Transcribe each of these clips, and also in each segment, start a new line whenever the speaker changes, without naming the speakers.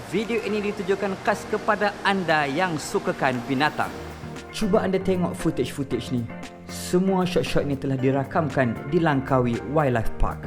Video ini ditujukan khas kepada anda yang sukakan binatang. Cuba anda tengok footage ni. Semua shot-shot ni telah dirakamkan di Langkawi Wildlife Park.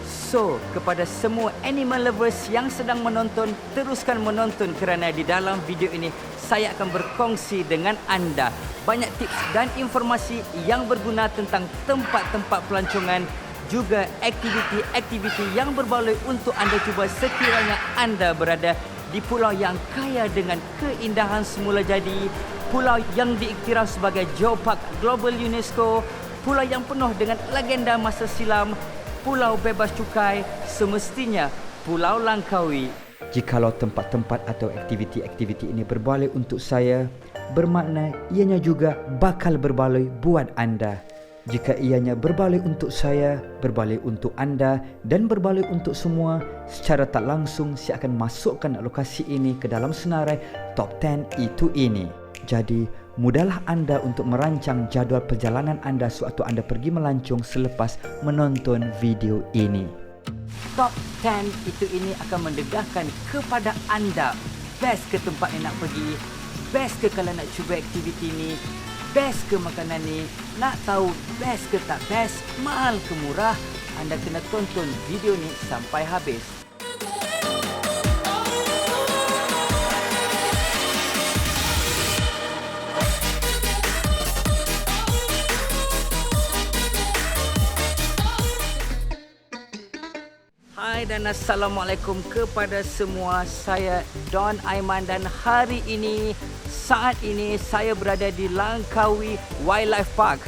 So, kepada semua animal lovers yang sedang menonton, teruskan menonton kerana di dalam video ini saya akan berkongsi dengan anda banyak tips dan informasi yang berguna tentang tempat-tempat pelancongan, juga aktiviti-aktiviti yang berbaloi untuk anda cuba sekiranya anda berada di pulau yang kaya dengan keindahan semula jadi, pulau yang diiktiraf sebagai Geopark Global UNESCO, pulau yang penuh dengan legenda masa silam, pulau bebas cukai, semestinya Pulau Langkawi. Jikalau tempat-tempat atau aktiviti-aktiviti ini berbaloi untuk saya, bermakna ianya juga bakal berbaloi buat anda. Jika ianya berbaloi untuk saya, berbaloi untuk anda dan berbaloi untuk semua, secara tak langsung saya akan masukkan lokasi ini ke dalam senarai Top 10 itu ini. Jadi, mudahlah anda untuk merancang jadual perjalanan anda sewaktu anda pergi melancong selepas menonton video ini. Top 10 itu ini akan mendedahkan kepada anda best ke tempat yang nak pergi, best ke kalau nak cuba aktiviti ni, best ke makanan ni, nak tahu best ke tak best, mahal ke murah, anda kena tonton video ni sampai habis. Hai dan Assalamualaikum kepada semua. Saya Don Aiman dan hari ini, saat ini saya berada di Langkawi Wildlife Park.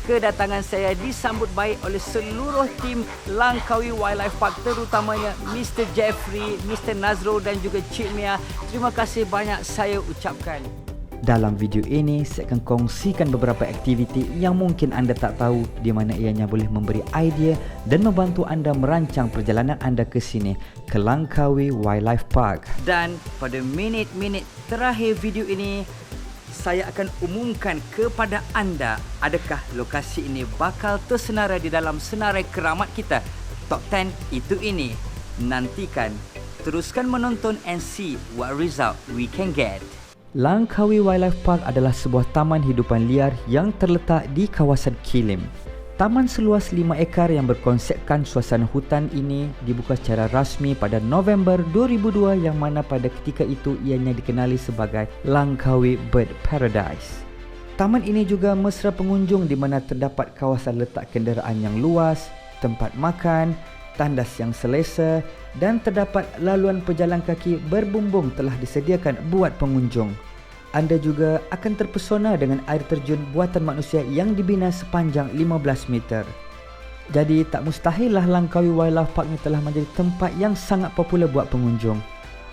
Kedatangan saya disambut baik oleh seluruh tim Langkawi Wildlife Park, terutamanya Mr. Jeffrey, Mr. Nazro dan juga Cik Mia. Terima kasih banyak saya ucapkan. Dalam video ini, saya akan kongsikan beberapa aktiviti yang mungkin anda tak tahu, di mana ianya boleh memberi idea dan membantu anda merancang perjalanan anda ke sini, ke Langkawi Wildlife Park. Dan pada minit-minit terakhir video ini, saya akan umumkan kepada anda adakah lokasi ini bakal tersenarai di dalam senarai keramat kita, Top 10 itu ini. Nantikan, teruskan menonton and see what result we can get. Langkawi Wildlife Park adalah sebuah taman hidupan liar yang terletak di kawasan Kilim. Taman seluas 5 ekar yang berkonsepkan suasana hutan ini dibuka secara rasmi pada November 2002, yang mana pada ketika itu ianya dikenali sebagai Langkawi Bird Paradise. Taman ini juga mesra pengunjung di mana terdapat kawasan letak kenderaan yang luas, tempat makan, tandas yang selesa dan terdapat laluan pejalan kaki berbumbung telah disediakan buat pengunjung. Anda juga akan terpesona dengan air terjun buatan manusia yang dibina sepanjang 15 meter. Jadi tak mustahillah Langkawi Wildlife Park ini telah menjadi tempat yang sangat popular buat pengunjung.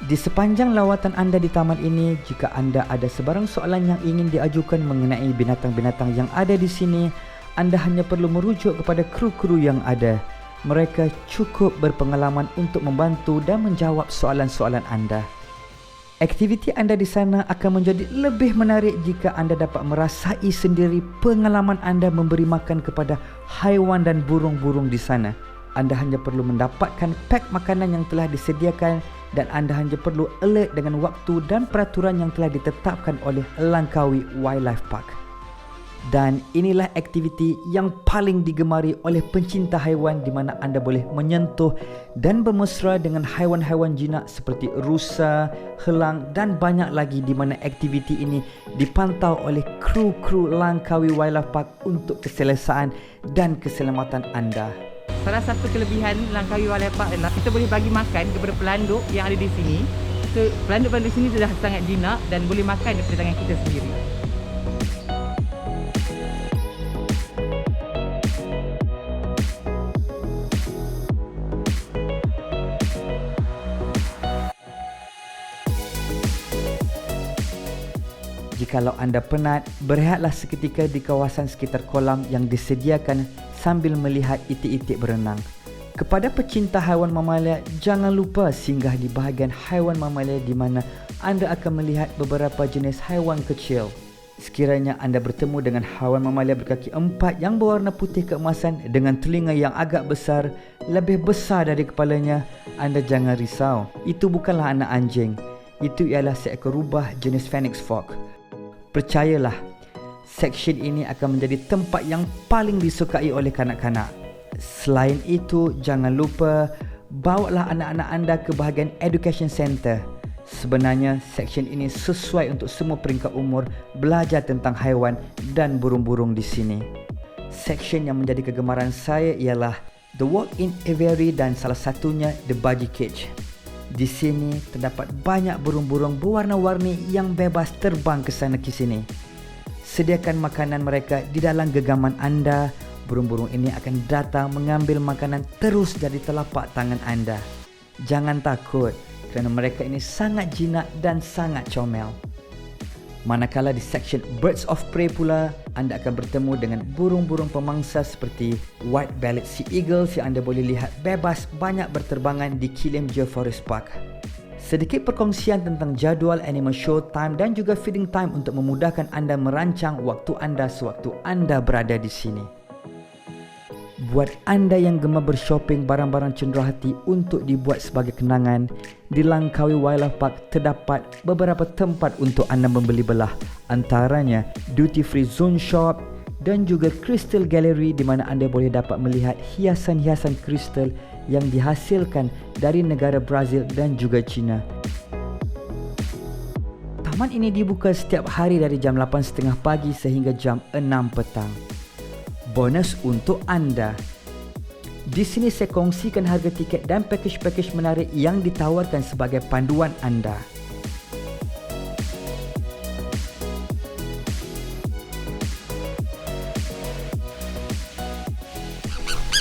Di sepanjang lawatan anda di taman ini, jika anda ada sebarang soalan yang ingin diajukan mengenai binatang-binatang yang ada di sini, anda hanya perlu merujuk kepada kru-kru yang ada. Mereka cukup berpengalaman untuk membantu dan menjawab soalan-soalan anda. Aktiviti anda di sana akan menjadi lebih menarik jika anda dapat merasai sendiri pengalaman anda memberi makan kepada haiwan dan burung-burung di sana. Anda hanya perlu mendapatkan pak makanan yang telah disediakan dan anda hanya perlu alert dengan waktu dan peraturan yang telah ditetapkan oleh Langkawi Wildlife Park. Dan inilah aktiviti yang paling digemari oleh pencinta haiwan, di mana anda boleh menyentuh dan bermesra dengan haiwan-haiwan jinak seperti rusa, helang dan banyak lagi, di mana aktiviti ini dipantau oleh kru-kru Langkawi Wildlife Park untuk keselesaan dan keselamatan anda.
Salah satu kelebihan Langkawi Wildlife Park adalah kita boleh bagi makan kepada pelanduk yang ada di sini. So, pelanduk-pelanduk sini sudah sangat jinak dan boleh makan daripada tangan kita sendiri.
Jikalau anda penat, berehatlah seketika di kawasan sekitar kolam yang disediakan sambil melihat itik-itik berenang. Kepada pecinta haiwan mamalia, jangan lupa singgah di bahagian haiwan mamalia, di mana anda akan melihat beberapa jenis haiwan kecil. Sekiranya anda bertemu dengan haiwan mamalia berkaki 4 yang berwarna putih keemasan dengan telinga yang agak besar, lebih besar dari kepalanya, anda jangan risau. Itu bukanlah anak anjing. Itu ialah seekor rubah jenis Phoenix Fork. Percayalah, seksyen ini akan menjadi tempat yang paling disukai oleh kanak-kanak. Selain itu, jangan lupa bawalah anak-anak anda ke bahagian Education Center. Sebenarnya, seksyen ini sesuai untuk semua peringkat umur belajar tentang haiwan dan burung-burung di sini. Seksyen yang menjadi kegemaran saya ialah The Walk-in Aviary dan salah satunya The Budgie Cage. Di sini terdapat banyak burung-burung berwarna-warni yang bebas terbang ke sana ke sini. Sediakan makanan mereka di dalam genggaman anda. Burung-burung ini akan datang mengambil makanan terus dari telapak tangan anda. Jangan takut, kerana mereka ini sangat jinak dan sangat comel. Manakala di seksyen Birds of Prey pula, anda akan bertemu dengan burung-burung pemangsa seperti white-bellied sea eagles yang anda boleh lihat bebas banyak berterbangan di Killim Geoforest Park. Sedikit perkongsian tentang jadual animal show time dan juga feeding time untuk memudahkan anda merancang waktu anda sewaktu anda berada di sini. Buat anda yang gemar bershopping barang-barang cenderahati untuk dibuat sebagai kenangan, di Langkawi Wildlife Park terdapat beberapa tempat untuk anda membeli belah. Antaranya Duty Free Zone Shop dan juga Crystal Gallery di mana anda boleh dapat melihat hiasan-hiasan kristal yang dihasilkan dari negara Brazil dan juga China. Taman ini dibuka setiap hari dari jam 8.30 pagi sehingga jam 6 petang. Bonus untuk anda. Di sini saya kongsikan harga tiket dan pakej-pakej menarik yang ditawarkan sebagai panduan anda.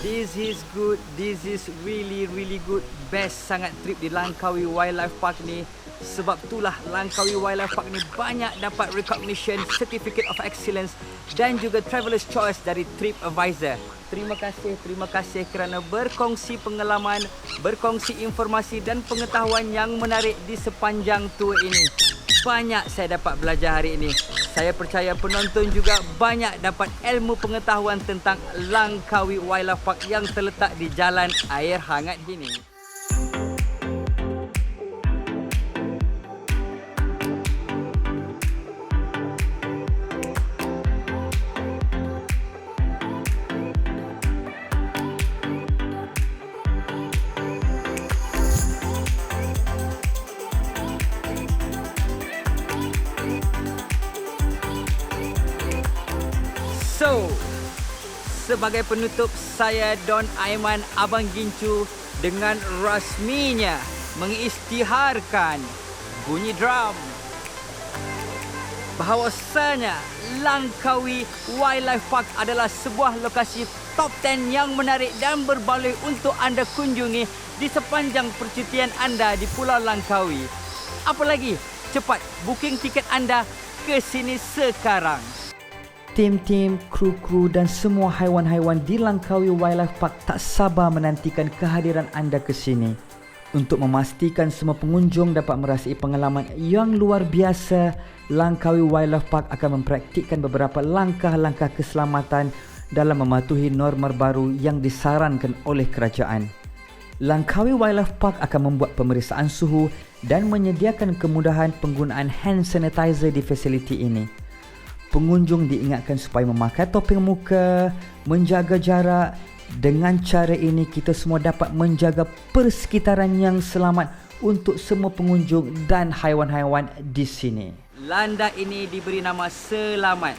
This is good. This is really good. Best sangat trip di Langkawi Wildlife Park ni. Sebab itulah Langkawi Wildlife Park ni banyak dapat recognition, Certificate of Excellence dan juga Traveller's Choice dari TripAdvisor. Terima kasih kerana berkongsi pengalaman, berkongsi informasi dan pengetahuan yang menarik di sepanjang tour ini. Banyak saya dapat belajar hari ini. Saya percaya penonton juga banyak dapat ilmu pengetahuan tentang Langkawi Wildlife Park yang terletak di Jalan Air Hangat ini. So, sebagai penutup, saya Don Aiman Abang Gincu dengan rasminya mengisytiharkan bunyi drum bahawasanya Langkawi Wildlife Park adalah sebuah lokasi top 10 yang menarik dan berbaloi untuk anda kunjungi di sepanjang percutian anda di Pulau Langkawi. Apa lagi? Cepat booking tiket anda ke sini sekarang. Tim-tim, kru-kru dan semua haiwan-haiwan di Langkawi Wildlife Park tak sabar menantikan kehadiran anda ke sini. Untuk memastikan semua pengunjung dapat merasai pengalaman yang luar biasa, Langkawi Wildlife Park akan mempraktikkan beberapa langkah-langkah keselamatan dalam mematuhi norma baru yang disarankan oleh kerajaan. Langkawi Wildlife Park akan membuat pemeriksaan suhu dan menyediakan kemudahan penggunaan hand sanitizer di fasiliti ini. Pengunjung diingatkan supaya memakai topeng muka, menjaga jarak. Dengan cara ini, kita semua dapat menjaga persekitaran yang selamat untuk semua pengunjung dan haiwan-haiwan di sini. Landak ini diberi nama Selamat.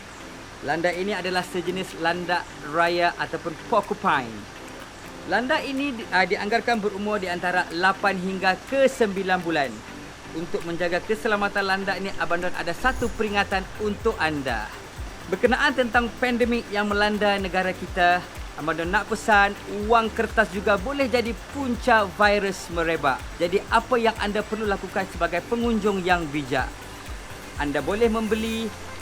Landak ini adalah sejenis landak raya ataupun porcupine. Landak ini dianggarkan berumur di antara 8 hingga ke 9 bulan. Untuk menjaga keselamatan landak ini, Abang Don ada satu peringatan untuk anda. Berkenaan tentang pandemik yang melanda negara kita, Abang Don nak pesan, wang kertas juga boleh jadi punca virus merebak. Jadi apa yang anda perlu lakukan sebagai pengunjung yang bijak? Anda boleh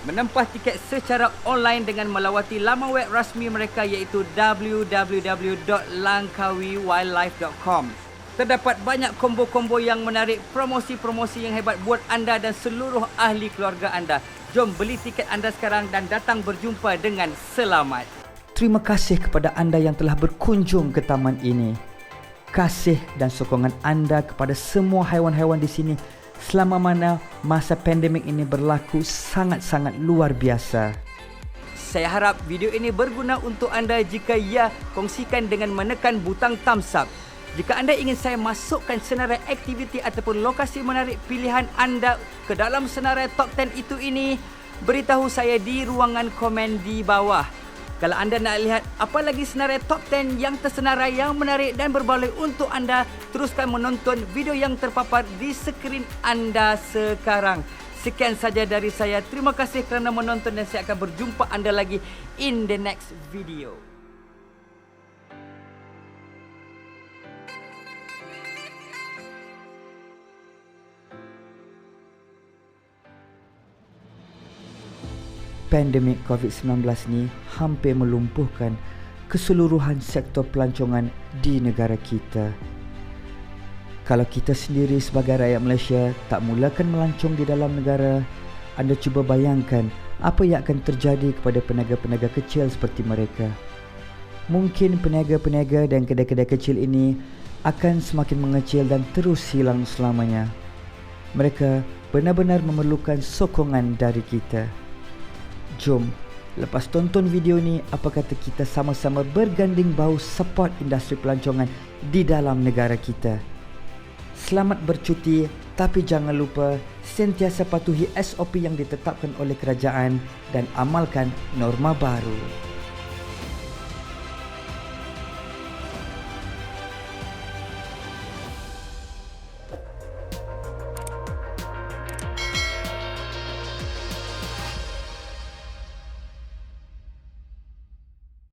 menempah tiket secara online dengan melawati laman web rasmi mereka iaitu www.langkawiwildlife.com. Terdapat banyak combo-combo yang menarik, promosi-promosi yang hebat buat anda dan seluruh ahli keluarga anda. Jom beli tiket anda sekarang dan datang berjumpa dengan selamat. Terima kasih kepada anda yang telah berkunjung ke taman ini. Kasih dan sokongan anda kepada semua haiwan-haiwan di sini selama mana masa pandemik ini berlaku sangat-sangat luar biasa. Saya harap video ini berguna untuk anda. Jika ya, kongsikan dengan menekan butang thumbs up. Jika anda ingin saya masukkan senarai aktiviti ataupun lokasi menarik pilihan anda ke dalam senarai top 10 itu ini, beritahu saya di ruangan komen di bawah. Kalau anda nak lihat apa lagi senarai top 10 yang tersenarai, yang menarik dan berbaloi untuk anda, teruskan menonton video yang terpapar di skrin anda sekarang. Sekian saja dari saya. Terima kasih kerana menonton dan saya akan berjumpa anda lagi in the next video. Pandemik COVID-19 ni hampir melumpuhkan keseluruhan sektor pelancongan di negara kita. Kalau kita sendiri sebagai rakyat Malaysia tak mulakan melancong di dalam negara, anda cuba bayangkan apa yang akan terjadi kepada peniaga-peniaga kecil seperti mereka. Mungkin peniaga-peniaga dan kedai-kedai kecil ini akan semakin mengecil dan terus hilang selamanya. Mereka benar-benar memerlukan sokongan dari kita. Jom, lepas tonton video ni, apa kata kita sama-sama berganding bahu support industri pelancongan di dalam negara kita. Selamat bercuti, tapi jangan lupa sentiasa patuhi SOP yang ditetapkan oleh kerajaan dan amalkan norma baru.